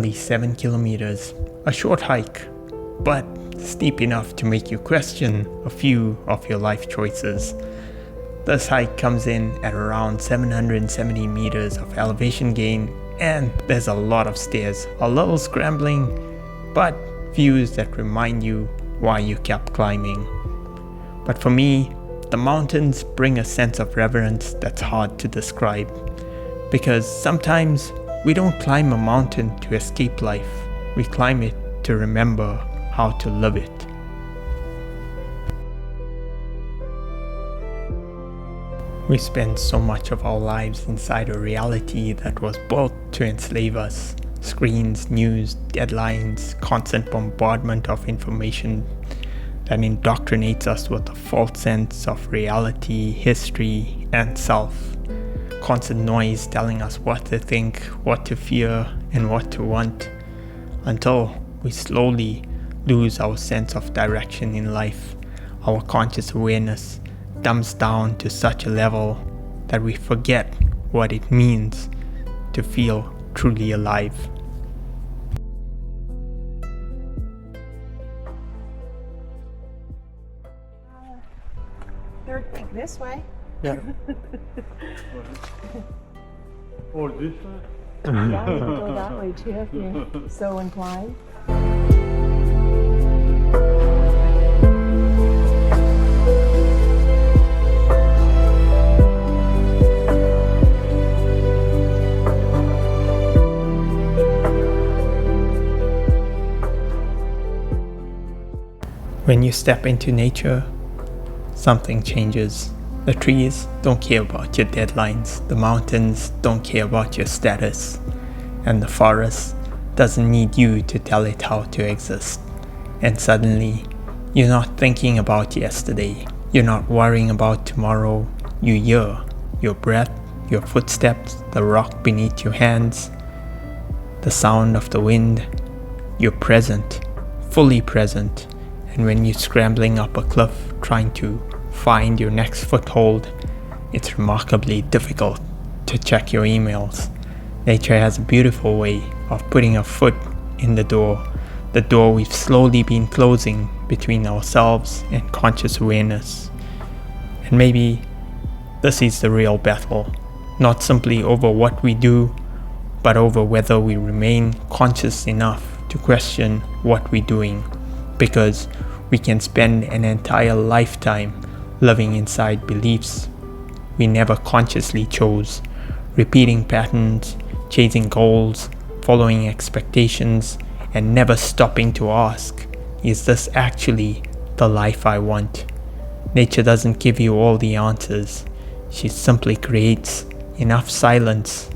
only 7 kilometers, a short hike, but steep enough to make you question a few of your life choices. This hike comes in at around 770 meters of elevation gain, and there's a lot of stairs, a little scrambling, but views that remind you why you kept climbing. But for me, the mountains bring a sense of reverence that's hard to describe, because sometimes we don't climb a mountain to escape life, we climb it to remember how to live it. We spend so much of our lives inside a reality that was built to enslave us. Screens, news, deadlines, constant bombardment of information that indoctrinates us with a false sense of reality, history, and self. Constant noise telling us what to think, what to fear, and what to want, until we slowly lose our sense of direction in life. Our conscious awareness dumbs down to such a level that we forget what it means to feel truly alive. Third thing this way. Yeah. Or this way? Yeah, you can go that way too if you're so inclined. When you step into nature, something changes. The trees don't care about your deadlines, the mountains don't care about your status, and the forest doesn't need you to tell it how to exist. And suddenly, you're not thinking about yesterday, you're not worrying about tomorrow, you hear your breath, your footsteps, the rock beneath your hands, the sound of the wind. You're present, fully present. And when you're scrambling up a cliff trying to find your next foothold, it's remarkably difficult to check your emails. Nature has a beautiful way of putting a foot in the door we've slowly been closing between ourselves and conscious awareness. And maybe this is the real battle, not simply over what we do, but over whether we remain conscious enough to question what we're doing, because we can spend an entire lifetime living inside beliefs we never consciously chose, repeating patterns, chasing goals, following expectations, and never stopping to ask, is this actually the life I want? Nature doesn't give you all the answers. She simply creates enough silence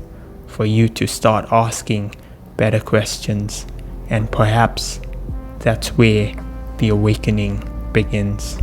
for you to start asking better questions, and perhaps that's where the awakening begins.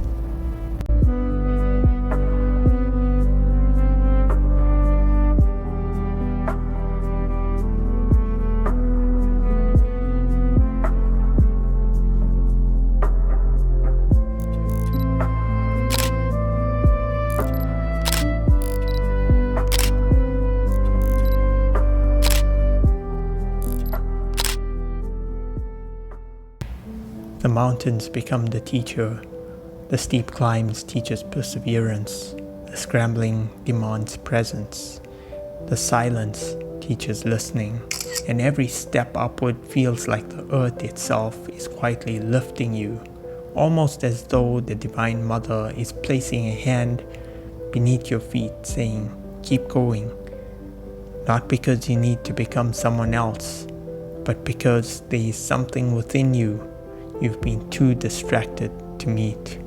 The mountains become the teacher. The steep climbs teach us perseverance. The scrambling demands presence. The silence teaches listening. And every step upward feels like the earth itself is quietly lifting you, almost as though the Divine Mother is placing a hand beneath your feet saying, keep going. Not because you need to become someone else, but because there is something within you you've been too distracted to meet.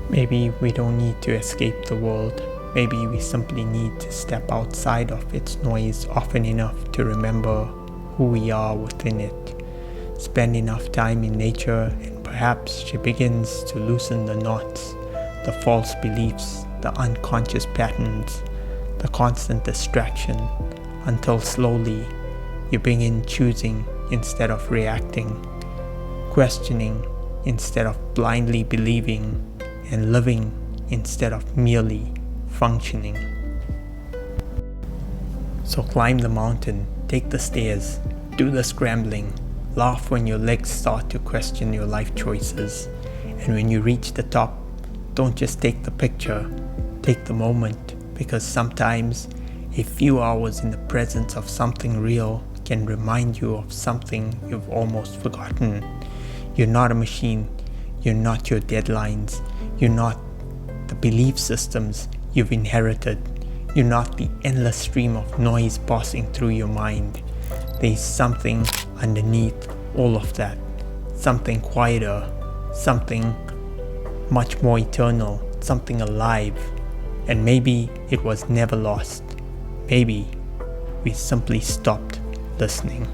Maybe we don't need to escape the world. Maybe we simply need to step outside of its noise often enough to remember who we are within it. Spend enough time in nature, and perhaps she begins to loosen the knots, the false beliefs, the unconscious patterns, the constant distraction, until slowly you begin choosing instead of reacting, questioning instead of blindly believing, and living instead of merely functioning. So climb the mountain, take the stairs, do the scrambling, laugh when your legs start to question your life choices. And when you reach the top, don't just take the picture, take the moment, because sometimes a few hours in the presence of something real can remind you of something you've almost forgotten. You're not a machine, you're not your deadlines, you're not the belief systems you've inherited, you're not the endless stream of noise passing through your mind. There's something underneath all of that, something quieter, something much more eternal, something alive. And maybe it was never lost. Maybe we simply stopped listening.